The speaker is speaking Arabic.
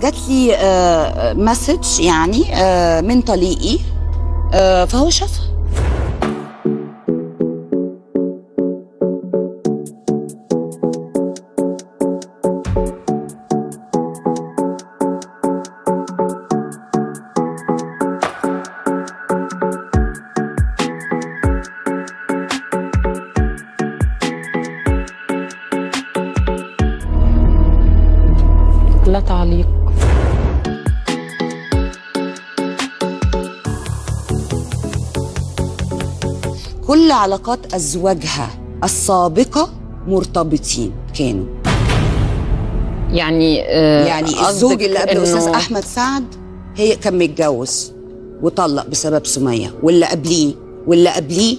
جات لي مسج يعني من طليقي، فهو شافها. لا تعليق. كل علاقات أزواجها السابقة مرتبطين كانوا. يعني الزوج اللي قبل أستاذ أحمد سعد كان متجوز وطلق بسبب سمية، واللي قبليه